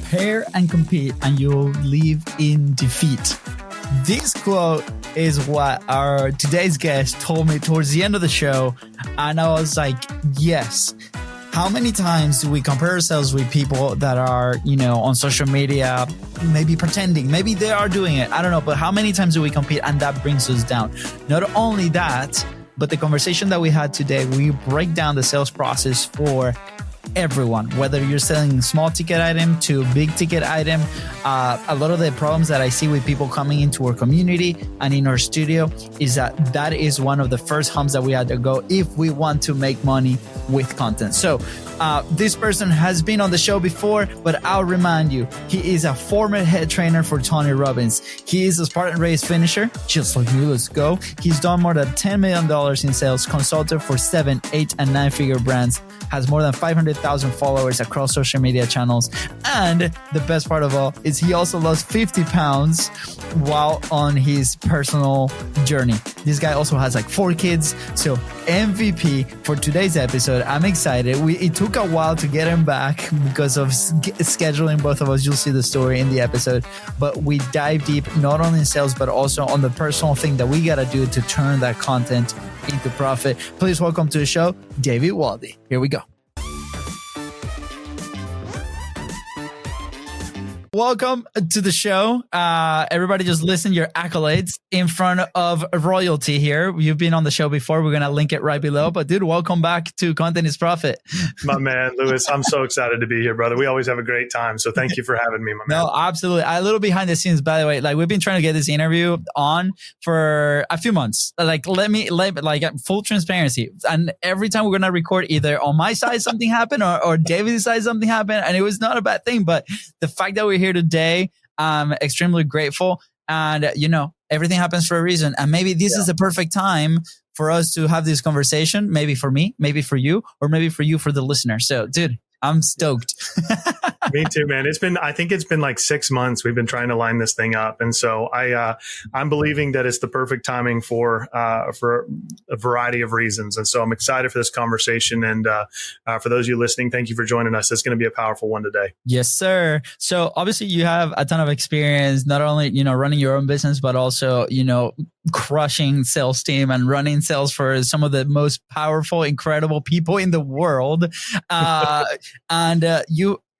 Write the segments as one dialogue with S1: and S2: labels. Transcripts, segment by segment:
S1: prepare and compete, and you'll live in defeat. This quote is what our today's guest told me towards the end of the show. And I was like, yes. How many times do we compare ourselves with people that are, on social media, maybe pretending, maybe they are doing it. I don't know. But how many times do we compete and that brings us down? Not only that, but the conversation that we had today, we break down the sales process for everyone, whether you're selling small ticket item to big ticket item. A lot of the problems that I see with people coming into our community and in our studio is that is one of the first humps that we had to go if we want to make money with content. So this person has been on the show before, but I'll remind you, he is a former head trainer for Tony Robbins. He is a Spartan race finisher, just like you. Let's go. He's done more than $10 million in sales, consulted for 7, 8, and 9-figure brands, has more than 500,000 followers across social media channels. And the best part of all is he also lost 50 pounds while on his personal journey. This guy also has like 4 kids. So MVP for today's episode. I'm excited. It took a while to get him back because of scheduling both of us. You'll see the story in the episode. But we dive deep, not only in sales, but also on the personal thing that we got to do to turn that content into profit. Please welcome to the show, David Waldy. Here we go. Welcome to the show. Everybody just listen your accolades in front of royalty here. You've been on the show before. We're going to link it right below. But dude, welcome back to Content is Profit.
S2: My man, Louis, I'm so excited to be here, brother. We always have a great time. So thank you for having me, my man.
S1: No, absolutely. A little behind the scenes, by the way, like we've been trying to get this interview on for a few months. Like full transparency. And every time we're going to record, either on my side, something happened or David's side, something happened. And it was not a bad thing. But the fact that we're here today, I'm extremely grateful. And, everything happens for a reason. And maybe this is the perfect time for us to have this conversation. Maybe for me, maybe for you, or maybe for you, for the listener. So, dude, I'm stoked.
S2: Me too, man. I think it's been like 6 months. We've been trying to line this thing up. And so I'm believing that it's the perfect timing for a variety of reasons. And so I'm excited for this conversation. And for those of you listening, thank you for joining us. It's going to be a powerful one today.
S1: Yes, sir. So obviously you have a ton of experience, not only, running your own business, but also, crushing sales team and running sales for some of the most powerful, incredible people in the world.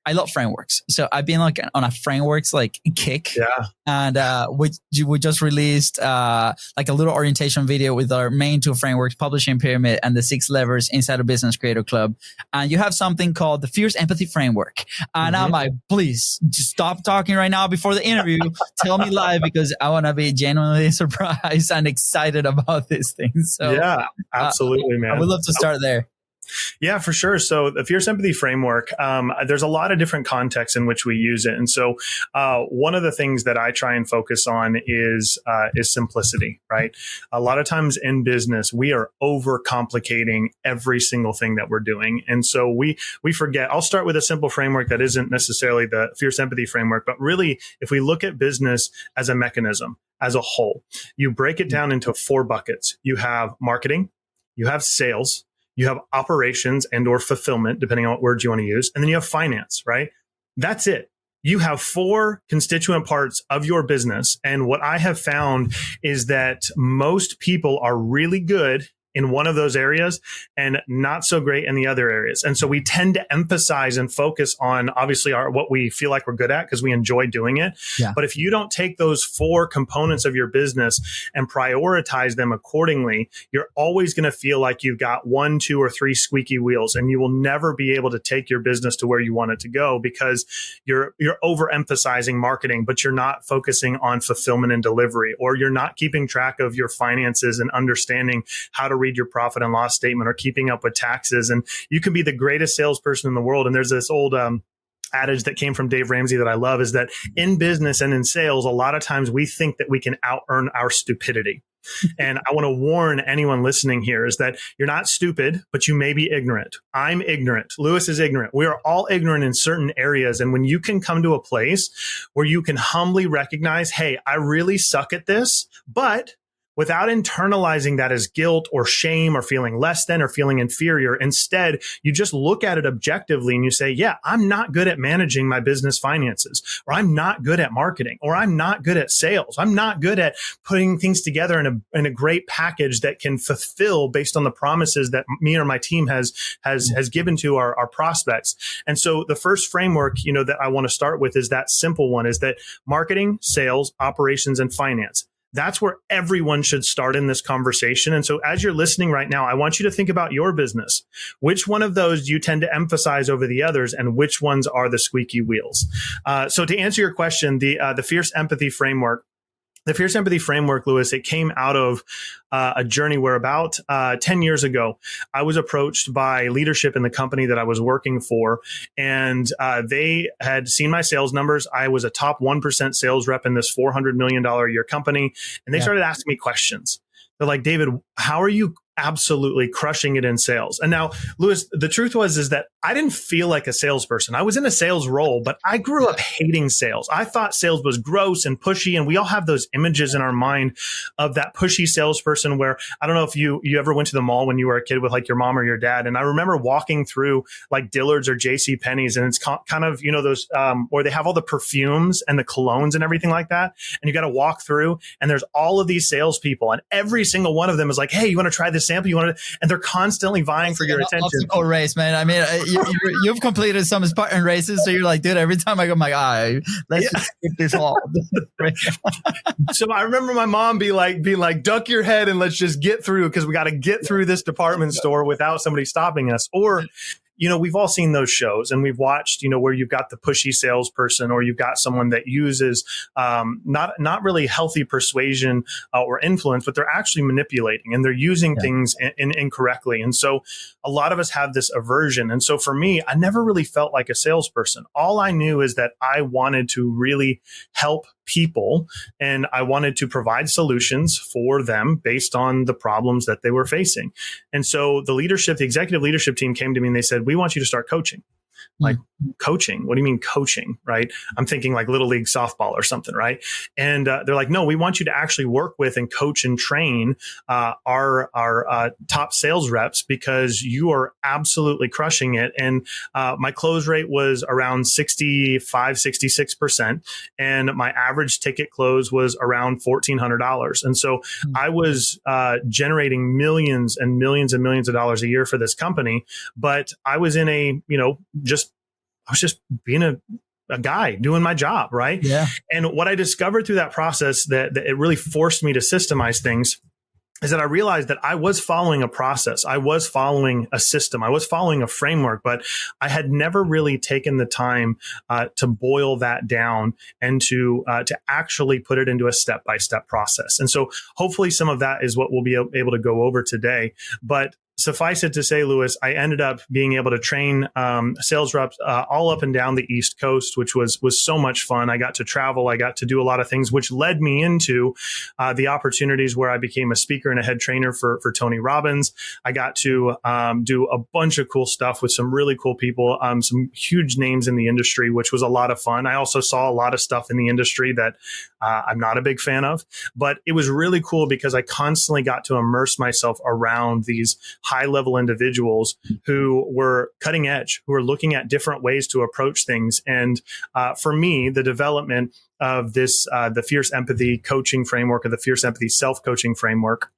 S1: I love frameworks. So I've been like on a frameworks kick.
S2: Yeah.
S1: And we just released like a little orientation video with our main 2 frameworks, Publishing Pyramid and the 6 levers inside a Business Creator Club. And you have something called the Fierce Empathy Framework. And I'm like, please just stop talking right now before the interview. Tell me live, because I want to be genuinely surprised and excited about this thing. So
S2: yeah, absolutely, man.
S1: I would love to start there.
S2: Yeah, for sure. So the Fierce Empathy Framework, there's a lot of different contexts in which we use it. And so one of the things that I try and focus on is simplicity, right? A lot of times in business, we are overcomplicating every single thing that we're doing. And so we forget. I'll start with a simple framework that isn't necessarily the Fierce Empathy Framework, but really, if we look at business as a mechanism, as a whole, you break it down into 4 buckets. You have marketing, you have sales, you have operations and or fulfillment, depending on what words you want to use. And then you have finance, right? That's it. You have 4 constituent parts of your business. And what I have found is that most people are really good in one of those areas and not so great in the other areas. And so we tend to emphasize and focus on obviously what we feel like we're good at because we enjoy doing it. Yeah. But if you don't take those 4 components of your business and prioritize them accordingly, you're always going to feel like you've got 1, 2, or 3 squeaky wheels, and you will never be able to take your business to where you want it to go because you're overemphasizing marketing, but you're not focusing on fulfillment and delivery, or you're not keeping track of your finances and understanding how to read your profit and loss statement or keeping up with taxes. And you can be the greatest salesperson in the world. And there's this old adage that came from Dave Ramsey that I love, is that in business and in sales, a lot of times we think that we can out-earn our stupidity. And I want to warn anyone listening here is that you're not stupid, but you may be ignorant. I'm ignorant. Louis is ignorant. We are all ignorant in certain areas. And when you can come to a place where you can humbly recognize, hey, I really suck at this, but without internalizing that as guilt or shame or feeling less than or feeling inferior. Instead, you just look at it objectively and you say, yeah, I'm not good at managing my business finances, or I'm not good at marketing, or I'm not good at sales. I'm not good at putting things together in a great package that can fulfill based on the promises that me or my team has given to our prospects. And so the first framework, that I want to start with is that simple one, is that marketing, sales, operations, and finance. That's where everyone should start in this conversation. And so as you're listening right now, I want you to think about your business. Which one of those do you tend to emphasize over the others, and which ones are the squeaky wheels? So to answer your question, the Fierce Empathy Framework, Lewis, it came out of a journey where about 10 years ago, I was approached by leadership in the company that I was working for, and they had seen my sales numbers. I was a top 1% sales rep in this $400 million a year company, and they started asking me questions. They're like, David, how are you absolutely crushing it in sales? And now, Lewis, the truth is that I didn't feel like a salesperson. I was in a sales role, but I grew up hating sales. I thought sales was gross and pushy. And we all have those images in our mind of that pushy salesperson where, I don't know if you ever went to the mall when you were a kid with like your mom or your dad. And I remember walking through like Dillard's or JC Penney's, and it's kind of, those, where they have all the perfumes and the colognes and everything like that. And you got to walk through, and there's all of these salespeople, and every single one of them is like, hey, you want to try this sample? And they're constantly vying for your attention.
S1: Obstacle race, man. I mean, you've completed some Spartan races, so you're like, dude, every time I go, I'm like, let's just skip this all.
S2: So I remember my mom being like, duck your head and let's just get through, because we got to get through this department store without somebody stopping us. Or, we've all seen those shows, and we've watched, where you've got the pushy salesperson, or you've got someone that uses not really healthy persuasion or influence, but they're actually manipulating, and they're using things incorrectly. And so a lot of us have this aversion. And so for me, I never really felt like a salesperson. All I knew is that I wanted to really help people, and I wanted to provide solutions for them based on the problems that they were facing. And so the executive leadership team came to me and they said, we want you to start coaching. Like, coaching? What do you mean coaching? Right? I'm thinking like little league softball or something, right? And they're like, no, we want you to actually work with and coach and train our top sales reps, because you are absolutely crushing it. And my close rate was around 66%. And my average ticket close was around $1,400. And so I was generating millions and millions and millions of dollars a year for this company. But I was in I was just being a guy doing my job, right?
S1: Yeah.
S2: And what I discovered through that process that it really forced me to systemize things is that I realized that I was following a process. I was following a system. I was following a framework, but I had never really taken the time to boil that down and to actually put it into a step-by-step process. And so hopefully some of that is what we'll be able to go over today. But suffice it to say, Lewis, I ended up being able to train sales reps all up and down the East Coast, which was so much fun. I got to travel. I got to do a lot of things, which led me into the opportunities where I became a speaker and a head trainer for Tony Robbins. I got to do a bunch of cool stuff with some really cool people, some huge names in the industry, which was a lot of fun. I also saw a lot of stuff in the industry that I'm not a big fan of, but it was really cool because I constantly got to immerse myself around these high-level individuals who were cutting edge, who were looking at different ways to approach things. And for me, the development of this, the Fierce Empathy coaching framework, or the Fierce Empathy self-coaching framework,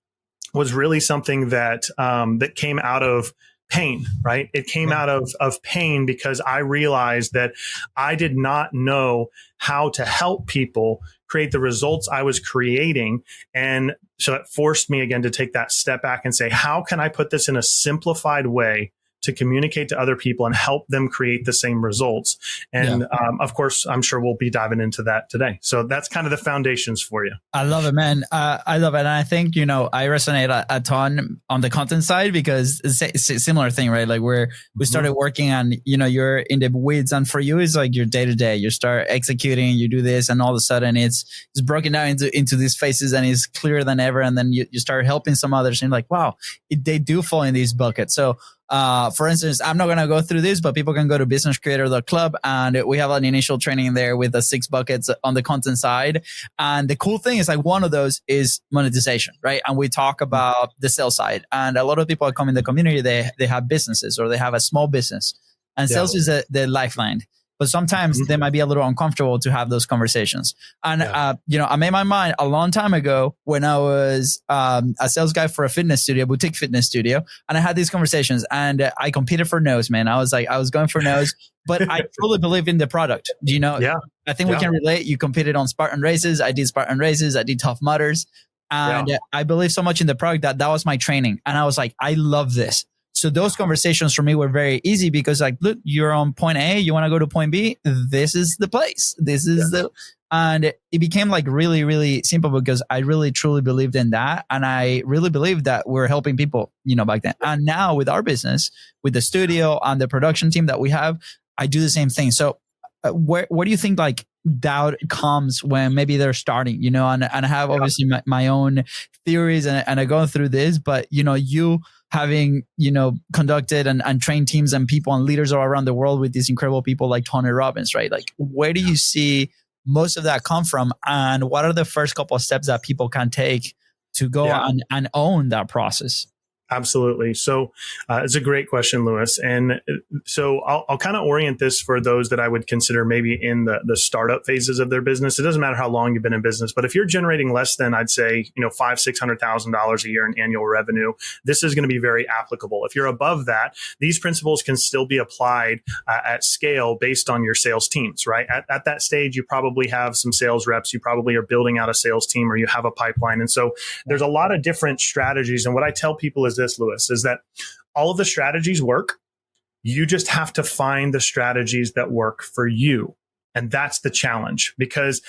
S2: was really something that that came out of pain, right? It came out of pain because I realized that I did not know how to help people create the results I was creating. And so it forced me again to take that step back and say, how can I put this in a simplified way to communicate to other people and help them create the same results? And of course, I'm sure we'll be diving into that today. So that's kind of the foundations for you.
S1: I love it, man. I love it. And I think, I resonate a ton on the content side, because it's a similar thing, right? Like we started working on, you're in the weeds, and for you, it's like your day to day. You start executing, you do this, and all of a sudden it's broken down into these phases, and it's clearer than ever. And then you start helping some others, and you're like, wow, they do fall in these buckets. So For instance, I'm not going to go through this, but people can go to businesscreator.club and we have an initial training there with the 6 buckets on the content side. And the cool thing is like one of those is monetization, right? And we talk about the sales side. And a lot of people that come in the community, they have businesses or they have a small business, and sales is the lifeline. But sometimes they might be a little uncomfortable to have those conversations. And, I made my mind a long time ago when I was a sales guy for a fitness studio, boutique fitness studio. And I had these conversations and I competed for no's, man. I was going for no's, but I truly believe in the product. Do you know?
S2: Yeah.
S1: I think we can relate. You competed on Spartan races. I did Spartan races. I did Tough Mudders. And I believe so much in the product that was my training. And I was like, I love this. So those conversations for me were very easy because like, look, you're on point A, you want to go to point B. This is the place. This is and it became like really, really simple because I really, truly believed in that. And I really believed that we're helping people, back then. And now with our business, with the studio and the production team that we have, I do the same thing. So where do you think like doubt comes when maybe they're starting, and I have obviously my own theories and I go through this, but you having, conducted and trained teams and people and leaders all around the world with these incredible people like Tony Robbins, right? Like, where do you see most of that come from? And what are the first couple of steps that people can take to go and own that process?
S2: Absolutely. So it's a great question, Lewis. And so I'll kind of orient this for those that I would consider maybe in the startup phases of their business. It doesn't matter how long you've been in business, but if you're generating less than, I'd say, $500,000-$600,000 a year in annual revenue, this is going to be very applicable. If you're above that, these principles can still be applied at scale based on your sales teams, right? At that stage, you probably have some sales reps. You probably are building out a sales team or you have a pipeline. And so there's a lot of different strategies. And what I tell people is this, Lewis, is that all of the strategies work. You just have to find the strategies that work for you. And that's the challenge, because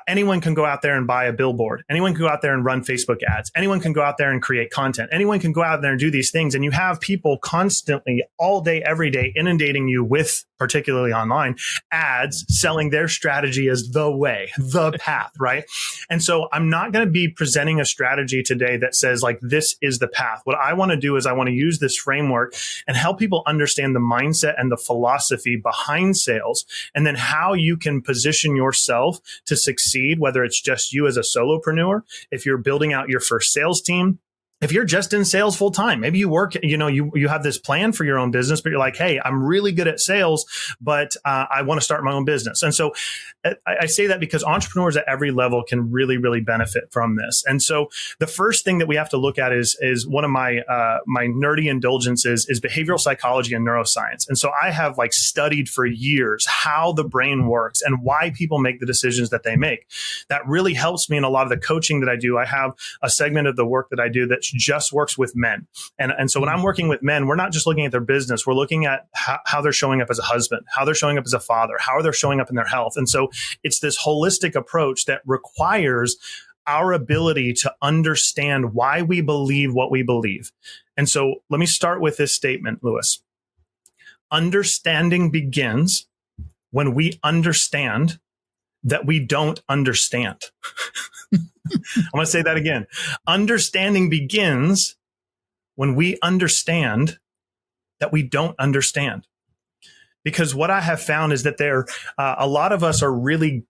S2: anyone can go out there and buy a billboard. Anyone can go out there and run Facebook ads. Anyone can go out there and create content. Anyone can go out there and do these things. And you have people constantly, all day, every day, inundating you with, particularly online, ads selling their strategy as the way, the path, right? And so I'm not going to be presenting a strategy today that says like, this is the path. What I want to do is I want to use this framework and help people understand the mindset and the philosophy behind sales, and then how you can position yourself to succeed, whether it's just you as a solopreneur, if you're building out your first sales team, if you're just in sales full time, maybe you work, you have this plan for your own business, but you're like, hey, I'm really good at sales, but I want to start my own business. And so I say that because entrepreneurs at every level can really, really benefit from this. And so the first thing that we have to look at is one of my nerdy indulgences is behavioral psychology and neuroscience. And so I have like studied for years how the brain works and why people make the decisions that they make. That really helps me in a lot of the coaching that I do. I have a segment of the work that I do that just works with men. And so when I'm working with men, we're not just looking at their business. We're looking at how they're showing up as a husband, how they're showing up as a father, how are they showing up in their health. And so it's this holistic approach that requires our ability to understand why we believe what we believe. And so let me start with this statement, Lewis. Understanding begins when we understand that we don't understand. I'm going to say that again. Understanding begins when we understand that we don't understand. Because what I have found is that a lot of us are really,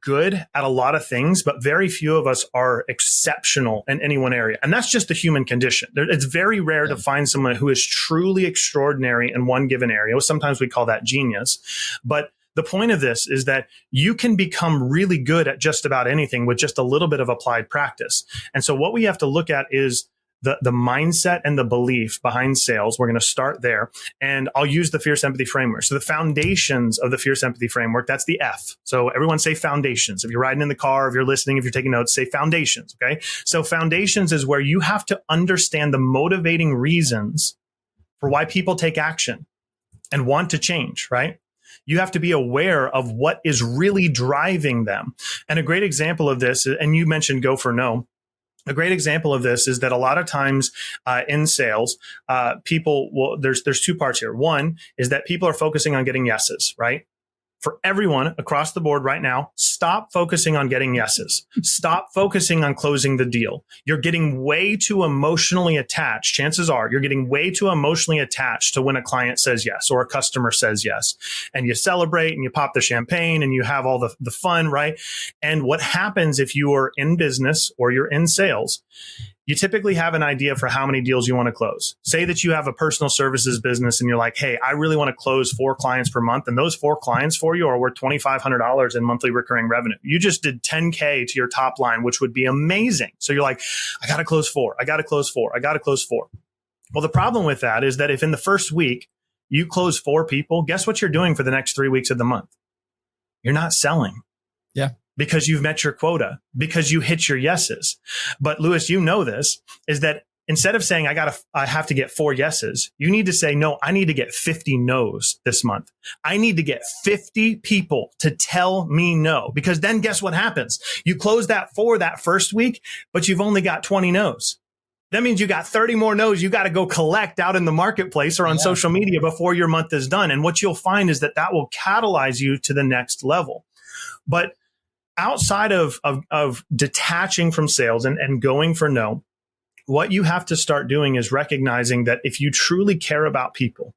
S2: good at a lot of things, but very few of us are exceptional in any one area. And that's just the human condition. It's very rare to find someone who is truly extraordinary in one given area. Sometimes we call that genius. But the point of this is that you can become really good at just about anything with just a little bit of applied practice. And so what we have to look at is the mindset and the belief behind sales. We're going to start there. And I'll use the fierce empathy framework. So the foundations of the fierce empathy framework, that's the F. So everyone say foundations. If you're riding in the car, if you're listening, if you're taking notes, say foundations. Okay. So foundations is where you have to understand the motivating reasons for why people take action and want to change, right? You have to be aware of what is really driving them. And a great example of this, and you mentioned go for no. A great example of this is that a lot of times in sales, people will, there's two parts here. One is that people are focusing on getting yeses, right? for everyone across the board right now, stop focusing on getting yeses. Stop focusing on closing the deal. You're getting way too emotionally attached. Chances are you're getting way too emotionally attached to when a client says yes or a customer says yes. And you celebrate and you pop the champagne and you have all the fun, right? And what happens if you are in business or you're in sales, you typically have an idea for how many deals you want to close. Say that you have a personal services business and you're like, hey, I really want to close 4 clients per month. And those 4 clients for you are worth $2,500 in monthly recurring revenue. You just did 10K to your top line, which would be amazing. So you're like, I got to close 4. I got to close 4. I got to close 4. Well, the problem with that is that if in the first week you close 4 people, guess what you're doing for the next 3 weeks of the month? You're not selling.
S1: Yeah.
S2: Because you've met your quota, because you hit your yeses. But Lewis, you know this, is that instead of saying, I have to get 4 yeses, you need to say, no, I need to get 50 no's this month. I need to get 50 people to tell me no, because then guess what happens? You close that 4 that first week, but you've only got 20 no's. That means you got 30 more no's you got to go collect out in the marketplace or on social media before your month is done. And what you'll find is that will catalyze you to the next level. But outside of detaching from sales and going for no, what you have to start doing is recognizing that if you truly care about people,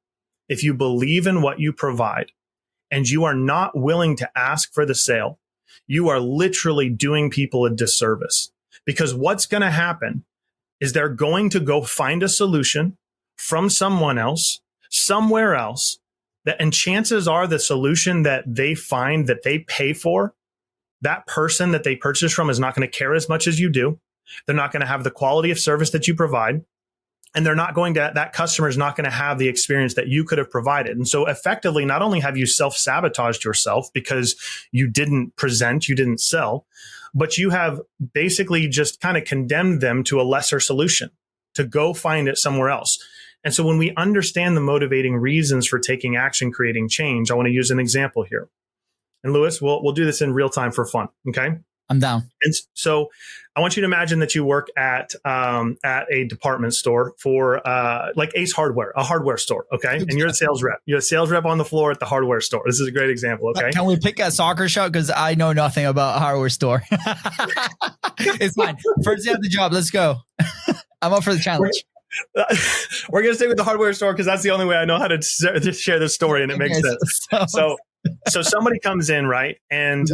S2: if you believe in what you provide, and you are not willing to ask for the sale, you are literally doing people a disservice. Because what's going to happen is they're going to go find a solution from someone else, somewhere else, and chances are the solution that they find that they pay for, that person that they purchase from is not going to care as much as you do. They're not going to have the quality of service that you provide. And that customer is not going to have the experience that you could have provided. And so effectively, not only have you self-sabotaged yourself because you didn't present, you didn't sell, but you have basically just kind of condemned them to a lesser solution, to go find it somewhere else. And so when we understand the motivating reasons for taking action, creating change, I want to use an example here. And Lewis, we'll do this in real time for fun. Okay.
S1: I'm down.
S2: And so I want you to imagine that you work at a department store for like Ace Hardware, a hardware store. Okay. And you're a sales rep. You're a sales rep on the floor at the hardware store. This is a great example. Okay.
S1: Can we pick a soccer shot? Because I know nothing about a hardware store. It's fine. First day of the job. Let's go. I'm up for the challenge.
S2: We're going to stay with the hardware store because that's the only way I know how to share this story. And it makes sense. So somebody comes in, right? And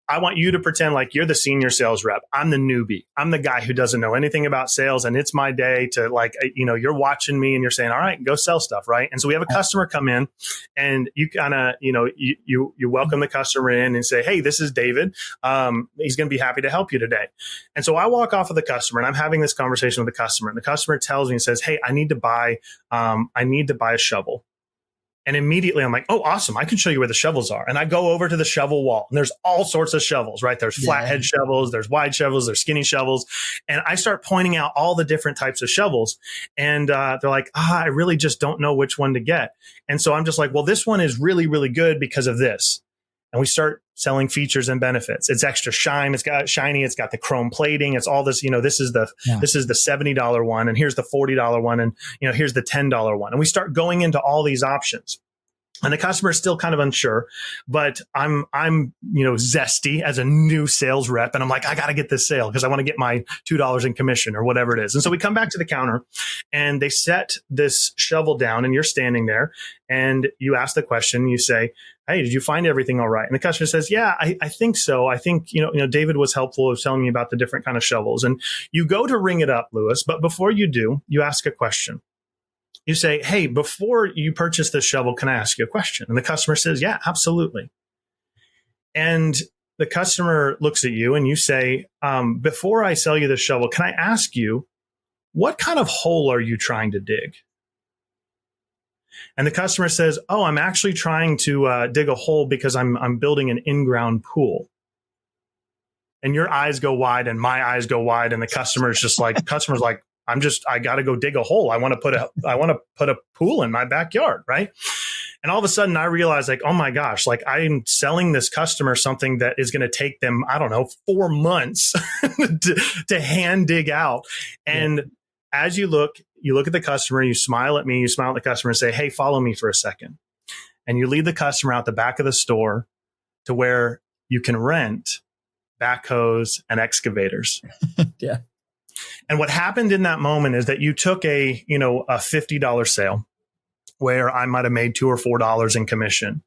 S2: I want you to pretend like you're the senior sales rep. I'm the newbie. I'm the guy who doesn't know anything about sales. And it's my day to you're watching me and you're saying, all right, go sell stuff. Right. And so we have a customer come in and you kind of, you welcome the customer in and say, hey, this is David. He's going to be happy to help you today. And so I walk off of the customer and I'm having this conversation with the customer and the customer tells me and says, hey, I need to buy a shovel. And immediately I'm like, oh, awesome. I can show you where the shovels are. And I go over to the shovel wall and there's all sorts of shovels, right? There's flathead shovels, there's wide shovels, there's skinny shovels. And I start pointing out all the different types of shovels. And they're like, I really just don't know which one to get. And so I'm just like, well, this one is really, really good because of this. And we start selling features and benefits. It's extra shine. It's got shiny. It's got the chrome plating. It's all this, this is the $70 one. And here's the $40 one. And, here's the $10 one. And we start going into all these options. And the customer is still kind of unsure, but I'm zesty as a new sales rep. And I'm like, I got to get this sale because I want to get my $2 in commission or whatever it is. And so we come back to the counter and they set this shovel down and you're standing there and you ask the question, you say, hey, did you find everything all right? And the customer says, yeah, I think so. I think, David was helpful with telling me about the different kind of shovels. And you go to ring it up, Lewis. But before you do, you ask a question. You say, hey, before you purchase this shovel, can I ask you a question? And the customer says, yeah, absolutely. And the customer looks at you and you say, before I sell you this shovel, can I ask you, what kind of hole are you trying to dig? And the customer says, oh, I'm actually trying to dig a hole because I'm building an in-ground pool. And your eyes go wide and my eyes go wide. And the customer's like, I got to go dig a hole. I want to put a pool in my backyard. Right. And all of a sudden I realize oh my gosh, I'm selling this customer something that is going to take them, 4 months to hand dig out. And as you look at the customer, you smile at me, you smile at the customer and say, hey, follow me for a second. and you lead the customer out the back of the store to where you can rent backhoes and excavators.
S1: Yeah.
S2: And what happened in that moment is that you took a $50 sale where I might have made $2 or $4 in commission.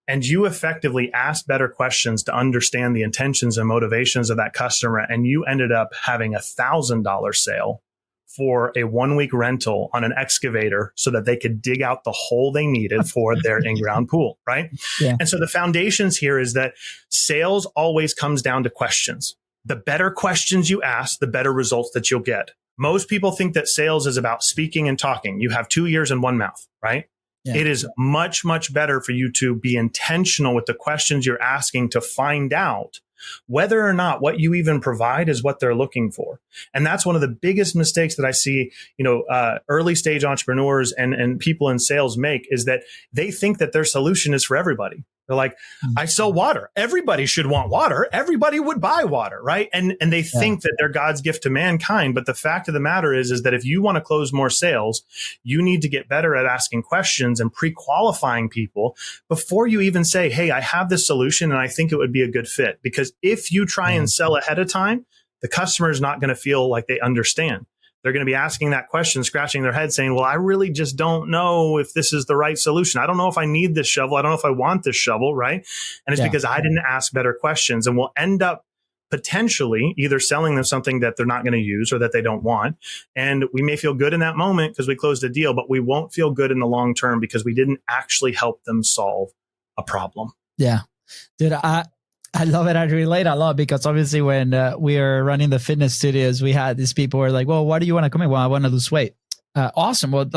S2: And you effectively asked better questions to understand the intentions and motivations of that customer. And you ended up having $1,000 sale for a 1-week rental on an excavator so that they could dig out the hole they needed for their in-ground pool, right?
S1: Yeah.
S2: And so the foundations here is that sales always comes down to questions. The better questions you ask, the better results that you'll get. Most people think that sales is about speaking and talking. You have 2 ears and 1 mouth, right? Yeah. It is much, much better for you to be intentional with the questions you're asking to find out whether or not what you even provide is what they're looking for. And that's one of the biggest mistakes that I see, early stage entrepreneurs and people in sales make, is that they think that their solution is for everybody. They're like, I sell water. Everybody should want water. Everybody would buy water, right? And they think that they're God's gift to mankind. But the fact of the matter is that if you want to close more sales, you need to get better at asking questions and pre-qualifying people before you even say, hey, I have this solution and I think it would be a good fit. Because if you try and sell ahead of time, the customer is not going to feel like they understand. They're going to be asking that question, scratching their head saying, well, I really just don't know if this is the right solution. I don't know if I need this shovel. I don't know if I want this shovel, right? And it's because I didn't ask better questions, and we'll end up potentially either selling them something that they're not going to use or that they don't want. And we may feel good in that moment because we closed a deal, but we won't feel good in the long term because we didn't actually help them solve a problem.
S1: Yeah. Dude, I love it. I relate a lot because obviously when we are running the fitness studios, we had these people who were like, well, why do you want to come in? Well, I want to lose weight. Awesome. Well,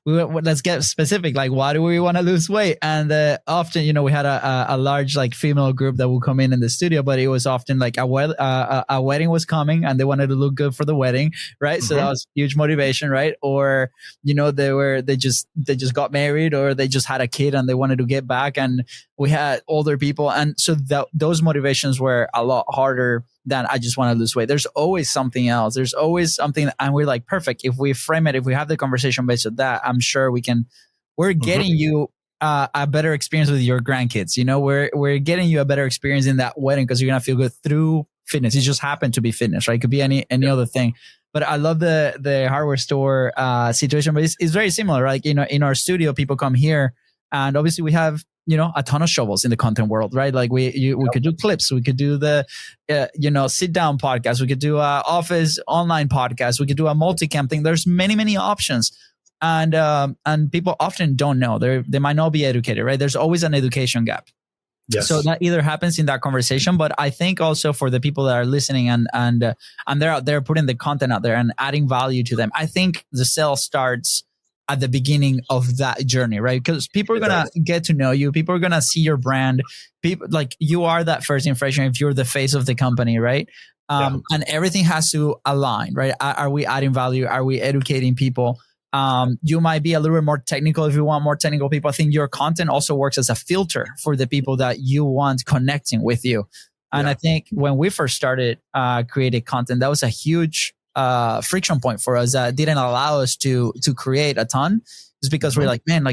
S1: let's get specific. Like, why do we want to lose weight? And often, we had a large female group that would come in the studio, but it was often like a wedding was coming and they wanted to look good for the wedding, right? Mm-hmm. So that was huge motivation, right? Or they just got married or they just had a kid and they wanted to get back. And we had older people, and so those motivations were a lot harder than I just want to lose weight. There's always something else. There's always something, and we're like, perfect. If we frame it, if we have the conversation based on that, I'm sure we're getting you a better experience with your grandkids. We're getting you a better experience in that wedding because you're going to feel good through fitness. It just happened to be fitness, right? It could be any other thing. But I love the hardware store situation, but it's very similar. Like, in our studio, people come here and obviously we have, a ton of shovels in the content world, right? Like we could do clips. We could do the, sit down podcast. We could do a office online podcast. We could do a multicam thing. There's many, many options. And people often don't know. They might not be educated, right? There's always an education gap. Yes. So that either happens in that conversation, but I think also for the people that are listening and they're out there putting the content out there and adding value to them, I think the sale starts at the beginning of that journey, right? Because people are going to get to know you. People are going to see your brand. People, like, you are that first impression if you're the face of the company, right? And everything has to align, right? Are we adding value? Are we educating people? You might be a little bit more technical if you want more technical people. I think your content also works as a filter for the people that you want connecting with you. And I think when we first started creating content, that was a huge friction point for us that didn't allow us to create a ton. Is because we're like, man,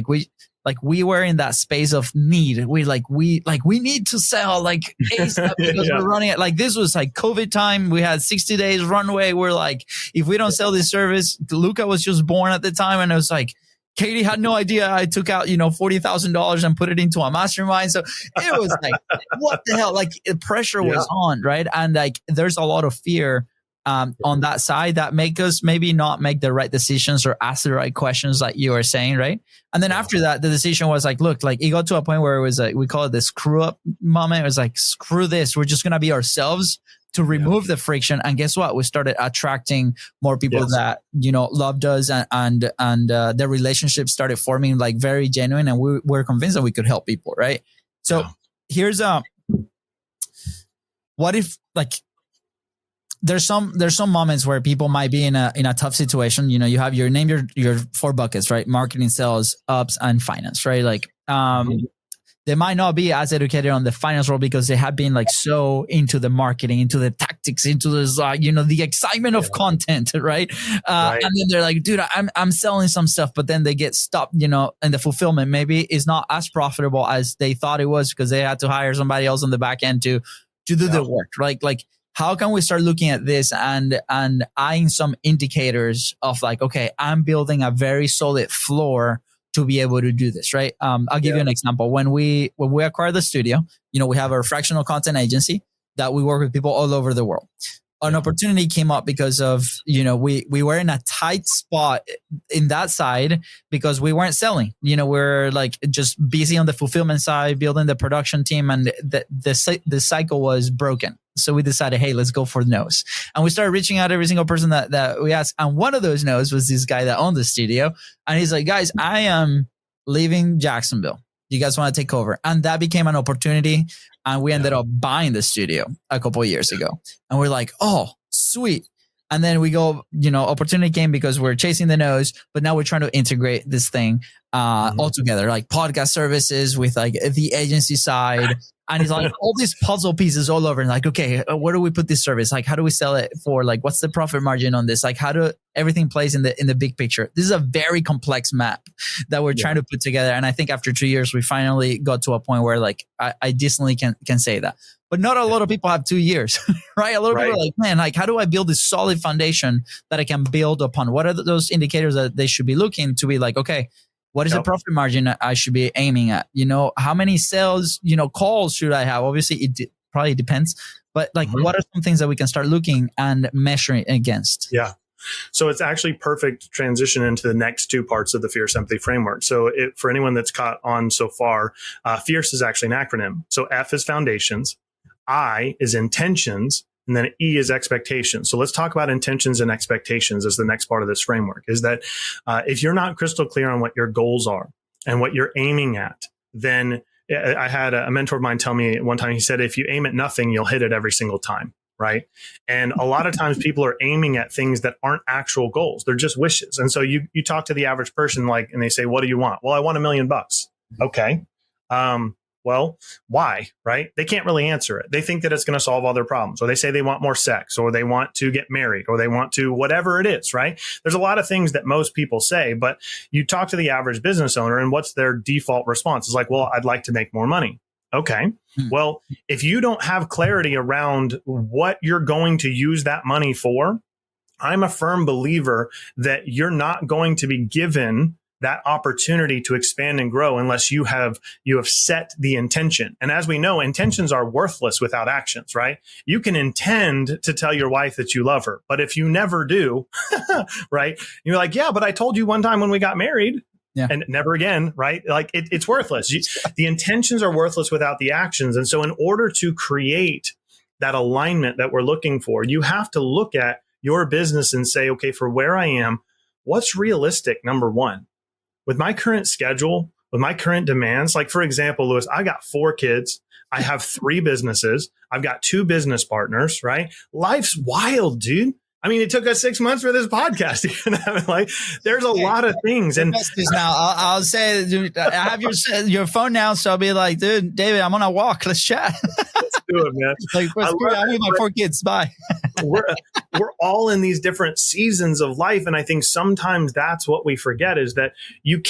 S1: we were in that space of need. We need to sell ASAP because we're running it. This was COVID time. We had 60 days runway. We're like, if we don't sell this service, Luca was just born at the time. And it was like, Katie had no idea I took out, $40,000 and put it into a mastermind. So it was like, what the hell? The pressure was on, right? And there's a lot of fear on that side that make us maybe not make the right decisions or ask the right questions, like you were saying, right? And then after that, the decision was look, it got to a point where it was we call it the screw up moment. It was screw this. We're just going to be ourselves to remove the friction. And guess what? We started attracting more people that, loved us and their relationships started forming very genuine. And we were convinced that we could help people, right? So here's what if there's some moments where people might be in a tough situation. You have your 4 buckets, right? Marketing, sales, ops, and finance, right? they might not be as educated on the finance world because they have been like so into the marketing, into the tactics, into this, the excitement of content, right? And then they're like, dude, I'm selling some stuff, but then they get stopped, and the fulfillment maybe is not as profitable as they thought it was because they had to hire somebody else on the back end to do the work, right? Like, how can we start looking at this and eyeing some indicators of like, okay, I'm building a very solid floor to be able to do this, right? I'll give you an example. When we acquired the studio, we have a fractional content agency that we work with people all over the world. An opportunity came up because of, we were in a tight spot in that side because we weren't selling. We're like just busy on the fulfillment side, building the production team, and the cycle was broken. So we decided, hey, let's go for no's. And we started reaching out to every single person that we asked. And one of those no's was this guy that owned the studio. And he's like, guys, I am leaving Jacksonville. You guys want to take over? And that became an opportunity. And we ended up buying the studio a couple of years ago. And we're like, oh, sweet. And then we go, opportunity came because we're chasing the nose, but now we're trying to integrate this thing all together, like podcast services with like the agency side. And it's like all these puzzle pieces all over. And like, okay, where do we put this service? Like, how do we sell it for? Like, what's the profit margin on this? Like, how do everything plays in the big picture? This is a very complex map that we're trying to put together. And I think after 2 years, we finally got to a point where like I decently can say that. But not a lot of people have 2 years, right? A lot of people are like, man, like, how do I build this solid foundation that I can build upon? What are those indicators that they should be looking to be like, okay, what is the profit margin I should be aiming at? How many sales, calls should I have? Obviously, it probably depends. But like, what are some things that we can start looking and measuring against?
S2: Yeah. So it's actually perfect transition into the next two parts of the Fierce Empathy framework. So for anyone that's caught on so far, Fierce is actually an acronym. So F is foundations, I is intentions, and then E is expectations. So let's talk about intentions and expectations as the next part of this framework. Is that if you're not crystal clear on what your goals are and what you're aiming at, then I had a mentor of mine tell me one time, he said, if you aim at nothing, you'll hit it every single time. Right. And a lot of times people are aiming at things that aren't actual goals. They're just wishes. And so you talk to the average person, and they say, what do you want? Well, I want $1 million. Okay. Well, why? Right? They can't really answer it. They think that it's going to solve all their problems, or they say they want more sex, or they want to get married, or they want to whatever it is, right? There's a lot of things that most people say, but you talk to the average business owner and what's their default response? It's like, well, I'd like to make more money. Okay. Well, if you don't have clarity around what you're going to use that money for, I'm a firm believer that you're not going to be given that opportunity to expand and grow unless you have set the intention. And as we know, intentions are worthless without actions, right? You can intend to tell your wife that you love her, but if you never do, right? You're like, yeah, but I told you one time when we got married. Yeah. And never again, right? Like it's worthless. The intentions are worthless without the actions. And so in order to create that alignment that we're looking for, you have to look at your business and say, okay, for where I am, what's realistic? Number one. With my current schedule, with my current demands, like for example, Louis, I got 4 kids. I have 3 businesses. I've got 2 business partners, right? Life's wild, dude. I mean, it took us 6 months for this podcast. Like, there's a lot of things. And
S1: now I'll say, dude, I have your phone now, so I'll be like, dude, David, I'm on a walk. Let's chat.
S2: Let's do it, man.
S1: Like, I'm with my 4 kids. Bye.
S2: we're all in these different seasons of life, and I think sometimes that's what we forget is that you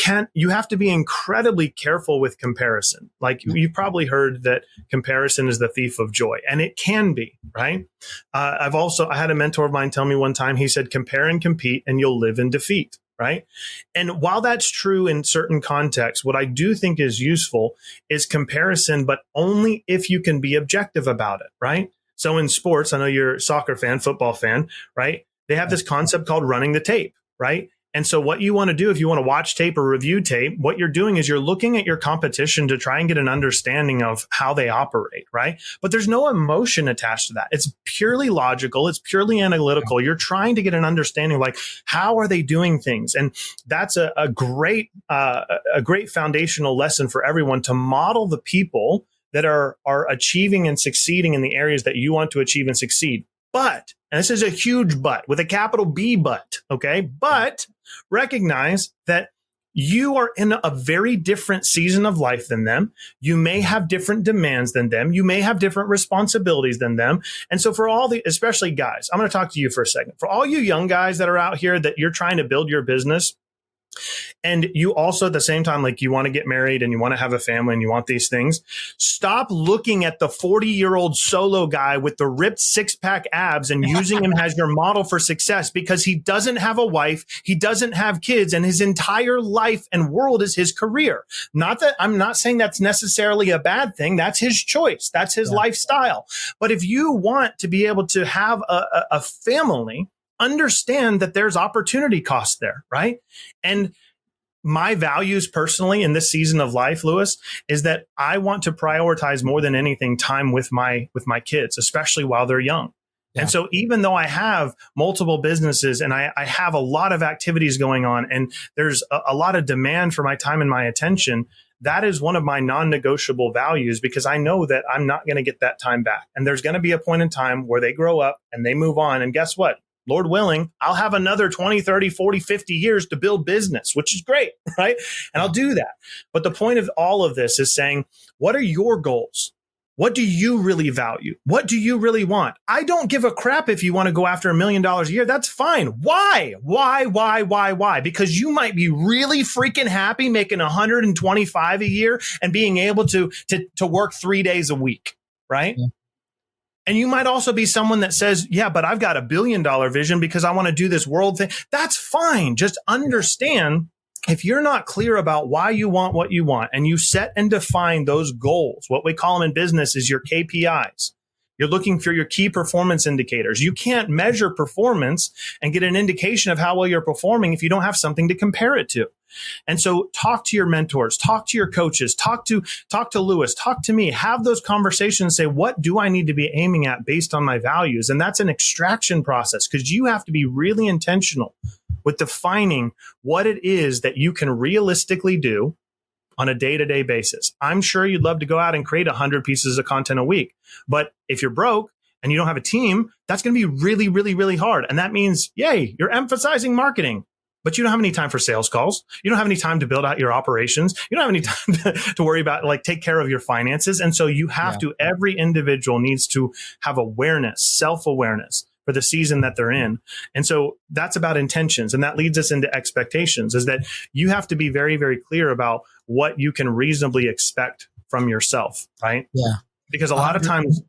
S2: have to be incredibly careful with comparison. Like you've probably heard that comparison is the thief of joy, and it can be, right? I had a mentor of mine tell me one time, he said, compare and compete and you'll live in defeat, right? And while that's true in certain contexts, what I do think is useful is comparison, but only if you can be objective about it, right? So in sports, I know you're a soccer fan, football fan, right? They have this concept called running the tape, right? And so what you want to do, if you want to watch tape or review tape, what you're doing is you're looking at your competition to try and get an understanding of how they operate, right? But there's no emotion attached to that. It's purely logical. It's purely analytical. You're trying to get an understanding of like, how are they doing things? And that's a great foundational lesson for everyone to model the people that are achieving and succeeding in the areas that you want to achieve and succeed. But, and this is a huge but with a capital B but, okay? But recognize that You are in a very different season of life than them. You may have different demands than them. You may have different responsibilities than them. And so for all the, especially guys, I'm going to talk to you for a second. For all you young guys that are out here that you're trying to build your business, and you also at the same time, like you want to get married and you want to have a family and you want these things, stop looking at the 40-year-old solo guy with the ripped 6-pack abs and using him as your model for success, because he doesn't have a wife, he doesn't have kids, and his entire life and world is his career. Not that I'm not saying that's necessarily a bad thing. That's his choice. That's his lifestyle. But if you want to be able to have a family, understand that there's opportunity cost there, right? And my values personally in this season of life, Lewis, is that I want to prioritize more than anything time with my kids, especially while they're young. Yeah. And so even though I have multiple businesses and I have a lot of activities going on and there's a lot of demand for my time and my attention, that is one of my non-negotiable values, because I know that I'm not going to get that time back. And there's going to be a point in time where they grow up and they move on. And guess what? Lord willing, I'll have another 20, 30, 40, 50 years to build business, which is great, right? And I'll do that. But the point of all of this is saying, what are your goals? What do you really value? What do you really want? I don't give a crap if you want to go after $1 million a year. That's fine. Why? Why? Because you might be really freaking happy making 125 a year and being able to work 3 days a week, right? Yeah. And you might also be someone that says, yeah, but I've got $1 billion vision because I want to do this world thing. That's fine. Just understand, if you're not clear about why you want what you want and you set and define those goals, what we call them in business is your KPIs. You're looking for your key performance indicators. You can't measure performance and get an indication of how well you're performing if you don't have something to compare it to. And so talk to your mentors, talk to your coaches, talk to Lewis, talk to me, have those conversations, say, what do I need to be aiming at based on my values? And that's an extraction process, because you have to be really intentional with defining what it is that you can realistically do on a day-to-day basis. I'm sure you'd love to go out and create 100 pieces of content a week. But if you're broke and you don't have a team, that's going to be really, really, really hard. And that means, yay, you're emphasizing marketing, but you don't have any time for sales calls. You don't have any time to build out your operations. You don't have any time to worry about, like, take care of your finances. And so you have to, every individual needs to have awareness, self-awareness for the season that they're in. And so that's about intentions. And that leads us into expectations, is that you have to be very, very clear about what you can reasonably expect from yourself, right? Yeah. Because a lot of times,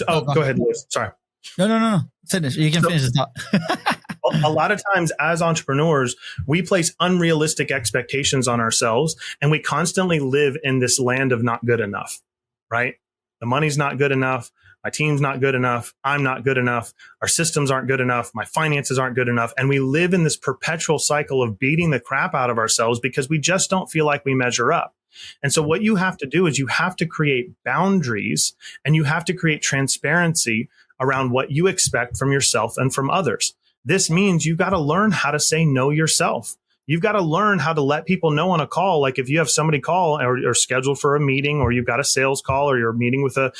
S2: go ahead, Lewis. Sorry.
S1: No. Finish. You can finish the thought.
S2: A lot of times as entrepreneurs, we place unrealistic expectations on ourselves, and we constantly live in this land of not good enough, right? The money's not good enough. My team's not good enough. I'm not good enough. Our systems aren't good enough. My finances aren't good enough. And we live in this perpetual cycle of beating the crap out of ourselves because we just don't feel like we measure up. And so what you have to do is you have to create boundaries, and you have to create transparency around what you expect from yourself and from others. This means you've got to learn how to say no yourself. You've got to learn how to let people know on a call. Like if you have somebody call or scheduled for a meeting, or you've got a sales call, or you're meeting with a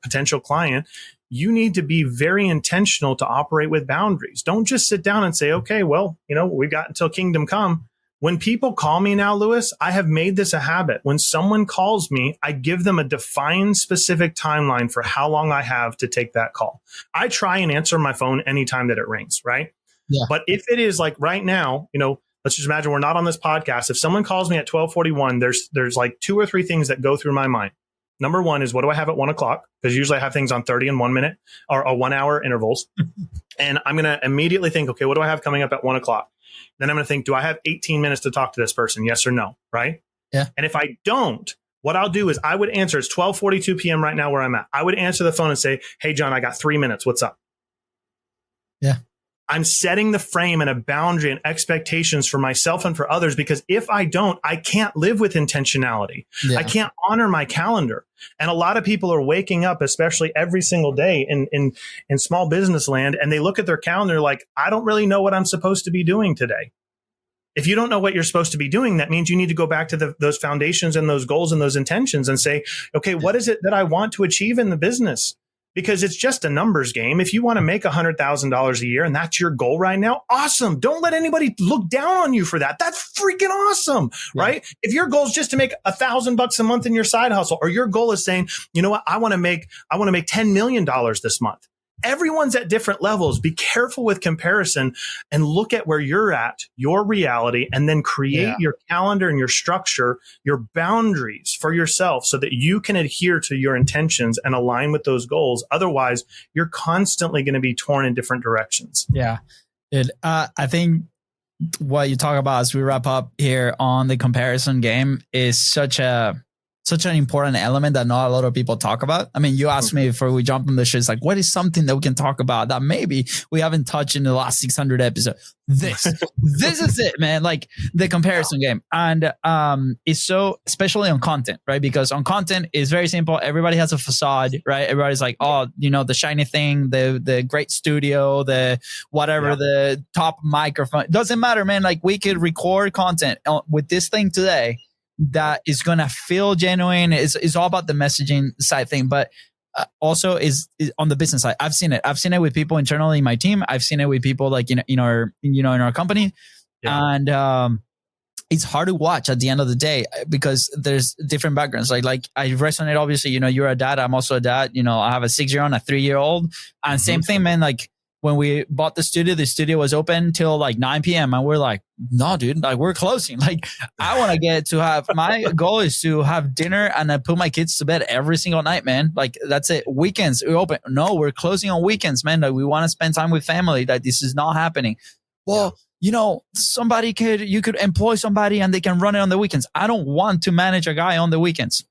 S2: potential client, you need to be very intentional to operate with boundaries. Don't just sit down and say, okay, well, we've got until kingdom come. When people call me now, Lewis, I have made this a habit. When someone calls me, I give them a defined specific timeline for how long I have to take that call. I try and answer my phone anytime that it rings, right? Yeah. But if it is like right now, let's just imagine we're not on this podcast. If someone calls me at 12:41, there's like 2 or 3 things that go through my mind. Number one is, what do I have at 1 o'clock? Because usually I have things on 30 and 1 minute or 1 hour intervals. And I'm going to immediately think, okay, what do I have coming up at 1 o'clock? Then I'm going to think, do I have 18 minutes to talk to this person? Yes or no? Right? Yeah. And if I don't, what I'll do is I would answer. It's 12:42 p.m. right now where I'm at. I would answer the phone and say, hey, John, I got 3 minutes. What's up? Yeah. I'm setting the frame and a boundary and expectations for myself and for others, because if I don't, I can't live with intentionality. Yeah. I can't honor my calendar. And a lot of people are waking up, especially every single day in small business land, and they look at their calendar like, I don't really know what I'm supposed to be doing today. If you don't know what you're supposed to be doing, that means you need to go back to those foundations and those goals and those intentions and say, okay, what is it that I want to achieve in the business? because it's just a numbers game. If you want to make $100,000 a year and that's your goal right now, awesome. Don't let anybody look down on you for that. That's freaking awesome, right? If your goal is just to make $1,000 a month in your side hustle, or your goal is saying, you know what, I want to make $10 million this month. Everyone's at different levels. Be careful with comparison and look at where you're at, your reality, and then create your calendar and your structure, your boundaries for yourself so that you can adhere to your intentions and align with those goals. Otherwise, you're constantly going to be torn in different directions.
S1: Yeah. I think what you talk about as we wrap up here on the comparison game is such an important element that not a lot of people talk about. I mean, you asked me before we jump on the show, it's like, what is something that we can talk about that maybe we haven't touched in the last 600 episodes? This is it, man. Like the comparison game. And it's so, especially on content, right? Because on content it's very simple. Everybody has a facade, right? Everybody's like, oh, you know, the shiny thing, the great studio, the whatever, the top microphone. It doesn't matter, man. Like we could record content with this thing today that is going to feel genuine. It's all about the messaging side thing, but also is on the business side. I've seen it with people internally in my team. I've seen it with people like in our company, and it's hard to watch at the end of the day because there's different backgrounds. Like I resonate. Obviously, you know, you're a dad. I'm also a dad. You know, I have a 6-year-old and a 3-year-old, and same thing, man. Like when we bought the studio was open till like 9 p.m. and we're like, no, dude, like we're closing. Like I want to get to have, my goal is to have dinner and then put my kids to bed every single night, man. Like that's it. Weekends we open. No, we're closing on weekends, man. Like we want to spend time with family. That this is not happening. Well, you know, you could employ somebody and they can run it on the weekends. I don't want to manage a guy on the weekends.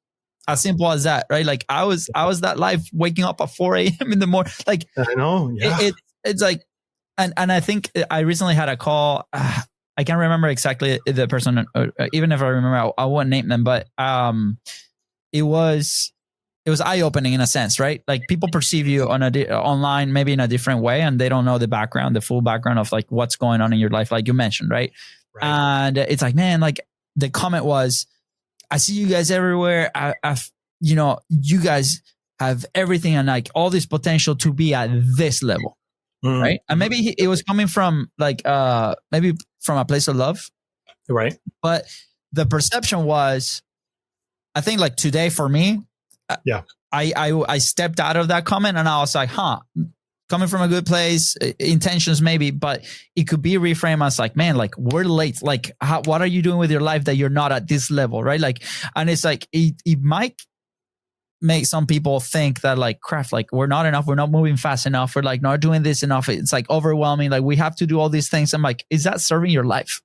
S1: As simple as that, right? Like I was that life waking up at 4 a.m. in the morning. Like
S2: I know. Yeah.
S1: It's like, and I think I recently had a call. I can't remember exactly the person, even if I remember, I won't name them, but it was eye opening in a sense, right? Like people perceive you online, maybe in a different way, and they don't know the full background of like what's going on in your life, like you mentioned, right? And it's like, man, like the comment was, I see you guys everywhere. I've, you know, you guys have everything and like all this potential to be at this level. Right. And maybe it was coming from like, maybe from a place of love.
S2: Right.
S1: But the perception was, I think like today for me, I stepped out of that comment and I was like, coming from a good place, intentions maybe, but it could be reframed as like, man, like we're late. Like what are you doing with your life that you're not at this level? Right. Like, and it's like, it might make some people think that like crap, like we're not enough, we're not moving fast enough, we're like not doing this enough, it's like overwhelming, like we have to do all these things. I'm like, is that serving your life?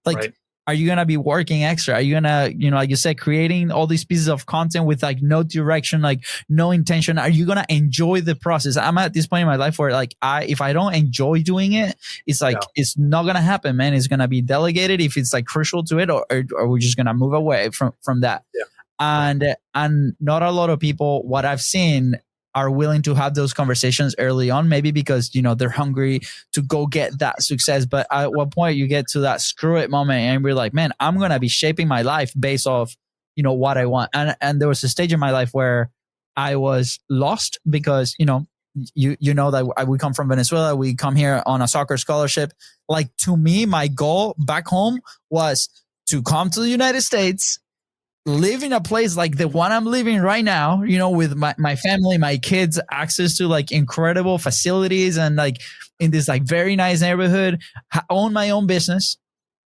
S1: Like are you gonna be working extra? Are you gonna, you know, like you said, creating all these pieces of content with like no direction, like no intention? Are you gonna enjoy the process? I'm at this point in my life where like if I don't enjoy doing it, it's like it's not gonna happen, man. It's gonna be delegated if it's like crucial to it, or we're just gonna move away from that. And not a lot of people, what I've seen, are willing to have those conversations early on, maybe because, you know, they're hungry to go get that success. But at what point you get to that screw it moment and we're like, man, I'm going to be shaping my life based off, you know, what I want. And there was a stage in my life where I was lost because, you know that we come from Venezuela. We come here on a soccer scholarship. Like to me, my goal back home was to come to the United States, live in a place like the one I'm living right now, you know, with my family, my kids, access to like incredible facilities and like in this like very nice neighborhood, own my own business.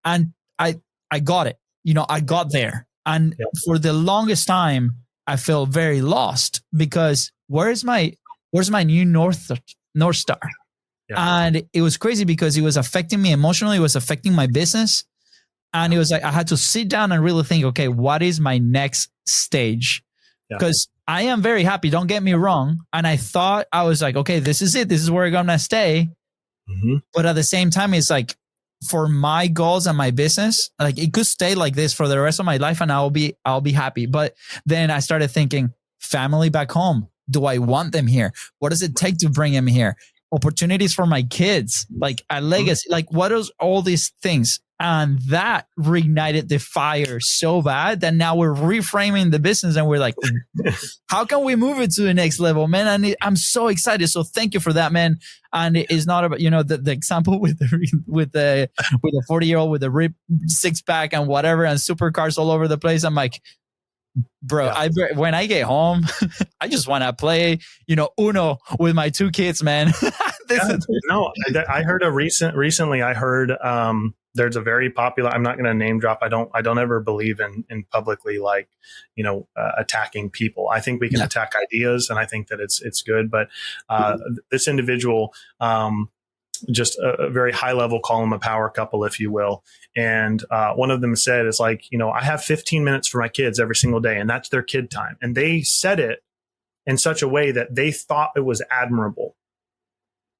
S1: And I got it, you know, I got there. And for the longest time, I felt very lost because where's my new North Star? And it was crazy because it was affecting me emotionally. It was affecting my business. And it was like, I had to sit down and really think, okay, what is my next stage? Because I am very happy. Don't get me wrong. And I thought I was like, okay, this is it. This is where I'm going to stay. But at the same time, it's like for my goals and my business, like it could stay like this for the rest of my life and I'll be happy. But then I started thinking, family back home. Do I want them here? What does it take to bring them here? Opportunities for my kids, like a legacy, like what is all these things? And that reignited the fire so bad that now we're reframing the business and we're like, how can we move it to the next level, man? And I'm so excited. So thank you for that, man. And it's not about, the example with the 40-year-old with a ripped six pack and whatever and supercars all over the place. I'm like, bro, yeah. When I get home, I just want to play, Uno with my two kids, man.
S2: I heard recently I heard, there's a very popular, I'm not going to name drop. I don't ever believe in publicly attacking people. I think we can attack ideas, and I think that it's good. But this individual, just a very high level, call them a power couple, if you will. And one of them said, it's like, I have 15 minutes for my kids every single day, and that's their kid time. And they said it in such a way that they thought it was admirable.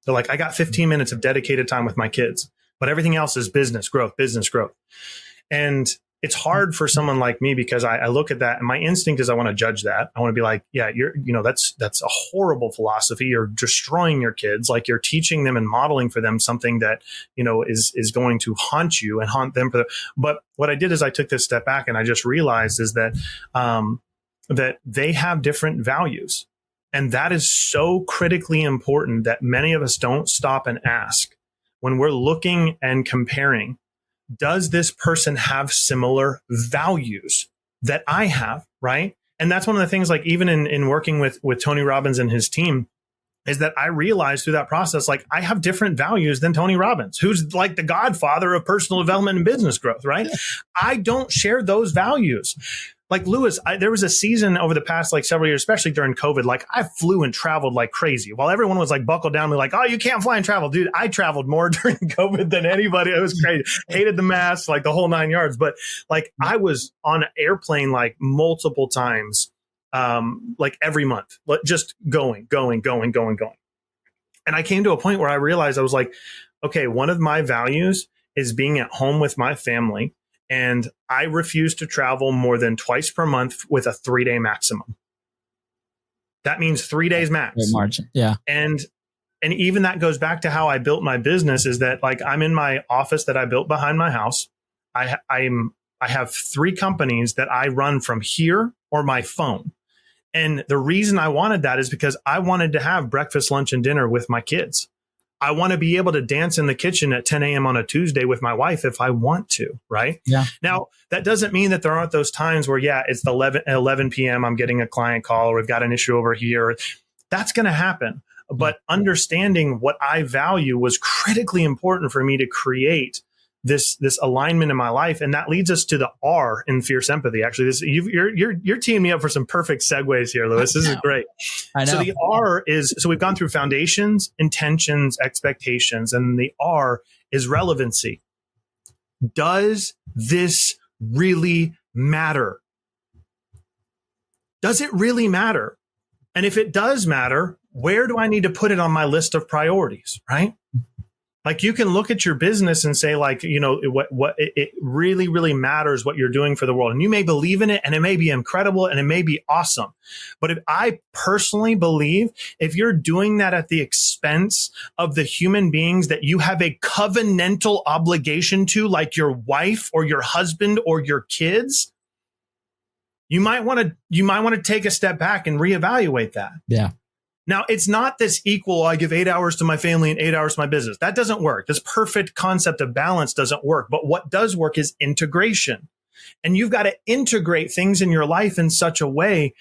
S2: They're like, I got 15 minutes of dedicated time with my kids, but everything else is business growth. And it's hard for someone like me because I look at that and my instinct is I want to judge that. I want to be like, yeah, that's a horrible philosophy. You're destroying your kids. Like, you're teaching them and modeling for them something that, is going to haunt you and haunt them. But what I did is I took this step back and I just realized is that, that they have different values. And that is so critically important that many of us don't stop and ask when we're looking and comparing, does this person have similar values that I have, right? And that's one of the things, like even in working with Tony Robbins and his team, is that I realized through that process, like, I have different values than Tony Robbins, who's like the godfather of personal development and business growth, right? I don't share those values. Like Lewis, there was a season over the past several years, especially during COVID, like I flew and traveled like crazy while everyone was like buckled down, like, oh, you can't fly and travel. Dude, I traveled more during COVID than anybody. It was crazy. Hated the mask, like the whole 9 yards. But like I was on an airplane like multiple times, like every month, just going. And I came to a point where I realized I was like, okay, one of my values is being at home with my family. And I refuse to travel more than twice per month with a 3-day maximum. That means 3 days max.
S1: Great margin. Yeah.
S2: And even that goes back to how I built my business, is that like I'm in my office that I built behind my house. I have 3 companies that I run from here or my phone. And the reason I wanted that is because I wanted to have breakfast, lunch, and dinner with my kids. I want to be able to dance in the kitchen at 10 a.m. on a Tuesday with my wife if I want to, right?
S1: Yeah.
S2: Now, that doesn't mean that there aren't those times where, it's the 11 p.m. I'm getting a client call, or we've got an issue over here. That's going to happen. But understanding what I value was critically important for me to create this alignment in my life. And that leads us to the R in fierce empathy. Actually, you're teeing me up for some perfect segues here, Lewis. This is great.
S1: I know.
S2: So the R is, so we've gone through foundations, intentions, expectations, and the R is relevancy. Does this really matter? Does it really matter? And if it does matter, where do I need to put it on my list of priorities, right? Like, you can look at your business and say, like, what it really, really matters what you're doing for the world. And you may believe in it, and it may be incredible, and it may be awesome. But if I personally believe, if you're doing that at the expense of the human beings that you have a covenantal obligation to, like your wife or your husband or your kids, you might want to take a step back and reevaluate that.
S1: Yeah.
S2: Now, it's not this equal, I give 8 hours to my family and 8 hours to my business. That doesn't work. This perfect concept of balance doesn't work. But what does work is integration. And you've got to integrate things in your life in such a way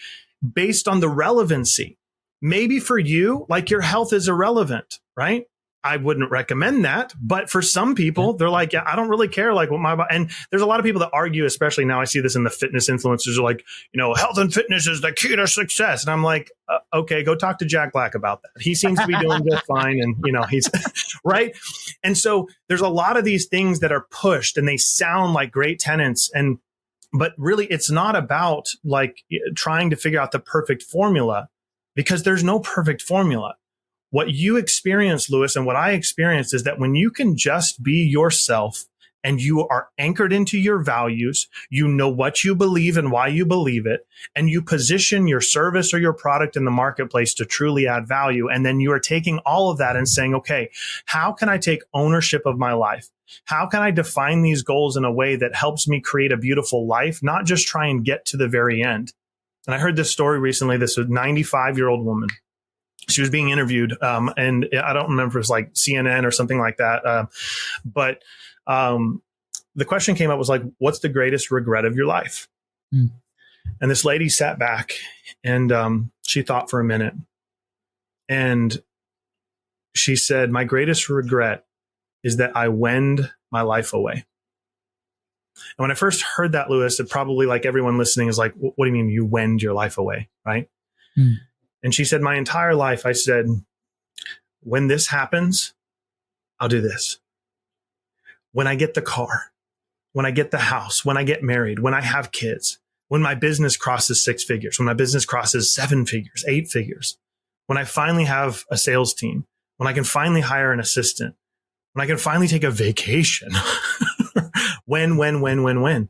S2: based on the relevancy. Maybe for you, like, your health is irrelevant, right? I wouldn't recommend that. But for some people, they're like, yeah, I don't really care. Like, what my body. And there's a lot of people that argue, especially now I see this in the fitness influencers, are like, health and fitness is the key to success. And I'm like, okay, go talk to Jack Black about that. He seems to be doing just fine. And, he's right. And so there's a lot of these things that are pushed and they sound like great tenets. But really, it's not about like trying to figure out the perfect formula, because there's no perfect formula. What you experience, Lewis, and what I experienced is that when you can just be yourself and you are anchored into your values, you know what you believe and why you believe it, and you position your service or your product in the marketplace to truly add value. And then you are taking all of that and saying, okay, how can I take ownership of my life? How can I define these goals in a way that helps me create a beautiful life, not just try and get to the very end? And I heard this story recently. This was a 95-year-old woman. She was being interviewed, and I don't remember if it was like CNN or something like that. But the question came up was like, what's the greatest regret of your life? Mm. And this lady sat back and she thought for a minute. And she said, my greatest regret is that I wend my life away. And when I first heard that, Lewis, it probably, like everyone listening, is like, what do you mean you wend your life away? Right. Mm. And she said, my entire life, I said, when this happens, I'll do this. When I get the car, when I get the house, when I get married, when I have kids, when my business crosses 6 figures, when my business crosses 7 figures, 8 figures, when I finally have a sales team, when I can finally hire an assistant, when I can finally take a vacation, when.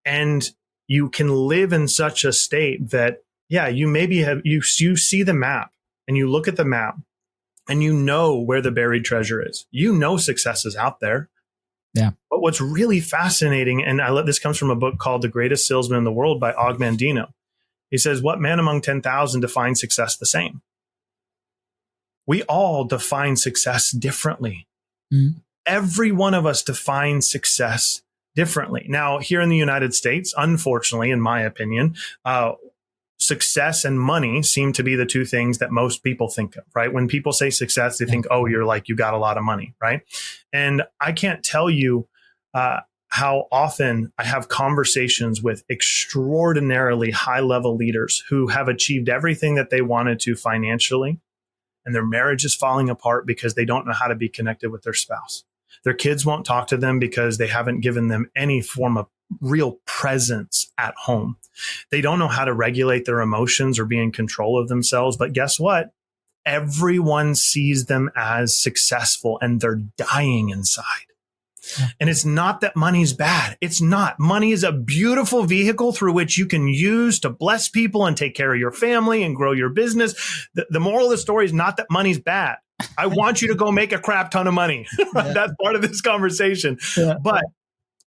S2: And you can live in such a state that, yeah, you maybe have, you see the map and you look at the map and you know where the buried treasure is. You know success is out there. Yeah. But what's really fascinating, and this comes from a book called The Greatest Salesman in the World by Og Mandino. He says, what man among 10,000 defines success the same? We all define success differently. Mm-hmm. Every one of us defines success differently. Now, here in the United States, unfortunately, in my opinion, success and money seem to be the two things that most people think of, right? When people say success, they think, oh, you're like, you got a lot of money, right? And I can't tell you how often I have conversations with extraordinarily high-level leaders who have achieved everything that they wanted to financially, and their marriage is falling apart because they don't know how to be connected with their spouse. Their kids won't talk to them because they haven't given them any form of real presence at home. They don't know how to regulate their emotions or be in control of themselves. But guess what? Everyone sees them as successful and they're dying inside. And it's not that money's bad. It's not. Money is a beautiful vehicle through which you can use to bless people and take care of your family and grow your business. The moral of the story is not that money's bad. I want you to go make a crap ton of money. That's part of this conversation. But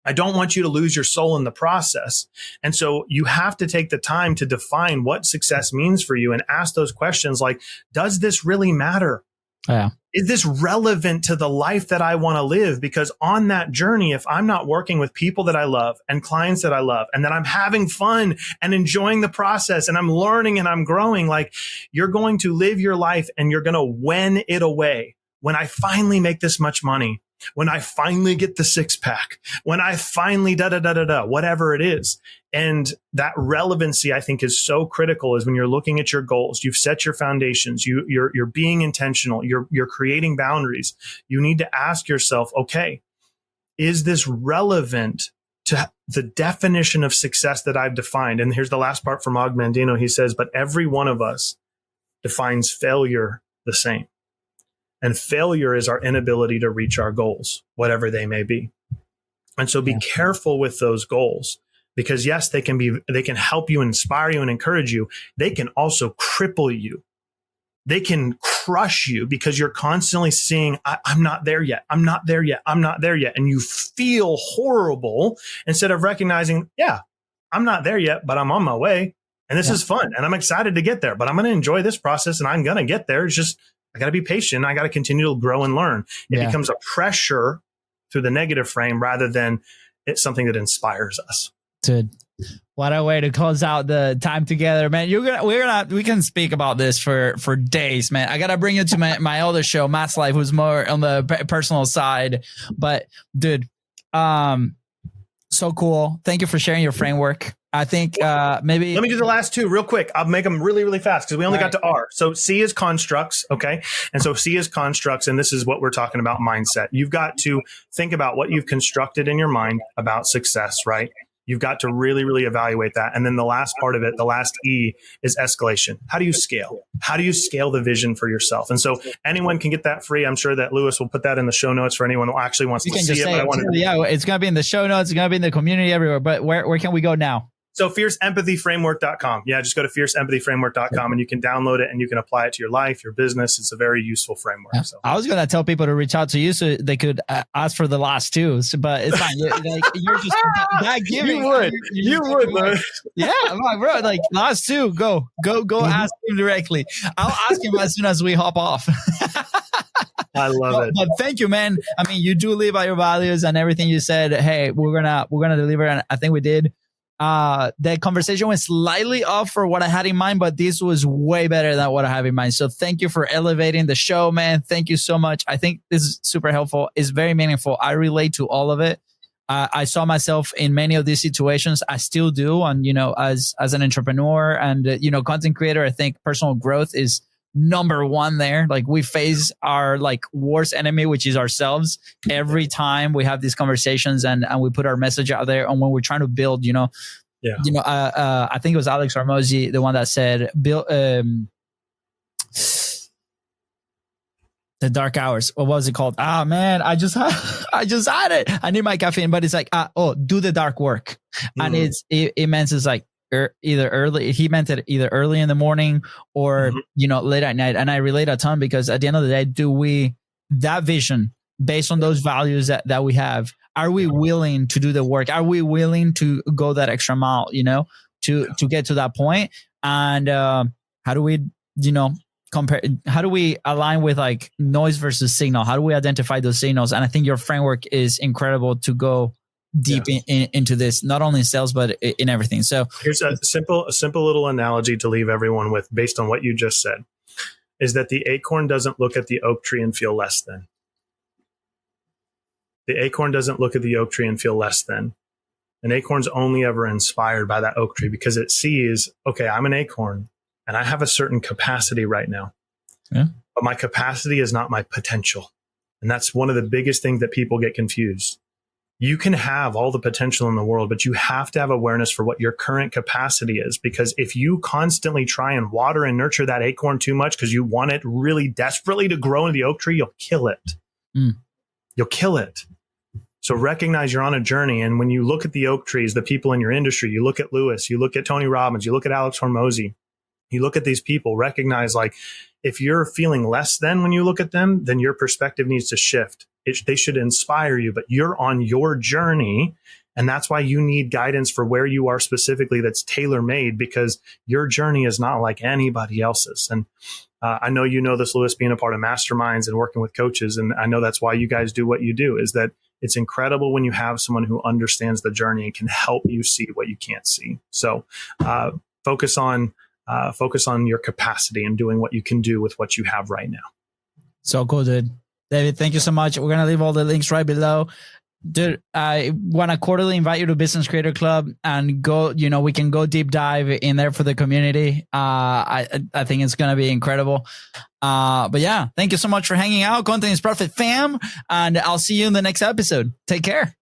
S2: I don't want you to lose your soul in the process. And so you have to take the time to define what success means for you and ask those questions like, does this really matter? Yeah. Is this relevant to the life that I want to live? Because on that journey, if I'm not working with people that I love and clients that I love, and that I'm having fun and enjoying the process and I'm learning and I'm growing, like you're going to live your life and you're going to wen it away. When I finally make this much money, when I finally get the 6-pack, when I finally whatever it is. And that relevancy, I think, is so critical is when you're looking at your goals, you've set your foundations, you're being intentional, you're creating boundaries. You need to ask yourself, okay, is this relevant to the definition of success that I've defined? And here's the last part from Og Mandino. He says, but every one of us defines failure the same. And failure is our inability to reach our goals, whatever they may be. And so be careful with those goals because yes, they can help you, inspire you and encourage you. They can also cripple you. They can crush you because you're constantly seeing, I'm not there yet. I'm not there yet. I'm not there yet. And you feel horrible instead of recognizing, yeah, I'm not there yet, but I'm on my way. And this is fun. And I'm excited to get there, but I'm going to enjoy this process and I'm going to get there. It's just, I got to be patient. I got to continue to grow and learn. It becomes a pressure through the negative frame rather than it's something that inspires us. Dude,
S1: what a way to close out the time together, man. We can speak about this for days, man. I got to bring you to my other show, Matt's Life, who's more on the personal side. But dude, so cool. Thank you for sharing your framework. I think maybe...
S2: Let me do the last two real quick. I'll make them really, really fast because we only got to R. So C is constructs, okay? And so C is constructs, and this is what we're talking about, mindset. You've got to think about what you've constructed in your mind about success, right? You've got to really, really evaluate that. And then the last part of it, the last E, is escalation. How do you scale? How do you scale the vision for yourself? And so anyone can get that free. I'm sure that Lewis will put that in the show notes for anyone who actually wants to see it.
S1: Yeah, it's going to be in the show notes. It's going to be in the community everywhere. But where can we go now?
S2: So fierceempathyframework.com. Yeah, just go to fierceempathyframework.com and you can download it and you can apply it to your life, your business. It's a very useful framework.
S1: Yeah.
S2: So
S1: I was going to tell people to reach out to you so they could ask for the last two, but it's fine. You're just that giving.
S2: You would, man.
S1: Yeah, I'm like, bro, like last two, go ask him directly. I'll ask him as soon as we hop off.
S2: I love it.
S1: But thank you, man. I mean, you do live by your values and everything you said. Hey, we're gonna deliver, and I think we did. The conversation was slightly off for what I had in mind, but this was way better than what I have in mind. So thank you for elevating the show, man. Thank you so much. I think this is super helpful. It's very meaningful. I relate to all of it. I saw myself in many of these situations. I still do. And, as an entrepreneur and, content creator, I think personal growth is number one there. Like we face our worst enemy, which is ourselves, every time we have these conversations and we put our message out there. And when we're trying to build, I think it was Alex Hormozi, the one that said, build, the dark hours. What was it called? Ah, man, I just had it. I need my caffeine, but it's like, do the dark work. And it meant it's like, either early, he meant it either early in the morning or, late at night. And I relate a ton because at the end of the day, that vision based on those values that we have, are we willing to do the work? Are we willing to go that extra mile, to get to that point? And, how do we, compare, how do we align with like noise versus signal? How do we identify those signals? And I think your framework is incredible to go deep into this, not only in sales, but in everything. So
S2: here's a simple little analogy to leave everyone with based on what you just said, is that the acorn doesn't look at the oak tree and feel less than. The acorn doesn't look at the oak tree and feel less than. An acorn's only ever inspired by that oak tree because it sees, okay, I'm an acorn and I have a certain capacity right now, but my capacity is not my potential. And that's one of the biggest things that people get confused. You can have all the potential in the world, but you have to have awareness for what your current capacity is. Because if you constantly try and water and nurture that acorn too much because you want it really desperately to grow into the oak tree, you'll kill it. You'll kill it. So recognize you're on a journey. And when you look at the oak trees, the people in your industry, you look at Lewis, you look at Tony Robbins, you look at Alex Hormozi, you look at these people, recognize like if you're feeling less than when you look at them, then your perspective needs to shift. They should inspire you, but you're on your journey. And that's why you need guidance for where you are specifically that's tailor-made, because your journey is not like anybody else's. And I know you know this, Lewis, being a part of masterminds and working with coaches. And I know that's why you guys do what you do, is that it's incredible when you have someone who understands the journey and can help you see what you can't see. So focus on your capacity and doing what you can do with what you have right now.
S1: So cool, dude. David, thank you so much. We're going to leave all the links right below. Dude, I want to quarterly invite you to Business Creator Club and go, we can go deep dive in there for the community. I think it's going to be incredible. But yeah, thank you so much for hanging out. Content is Profit fam. And I'll see you in the next episode. Take care.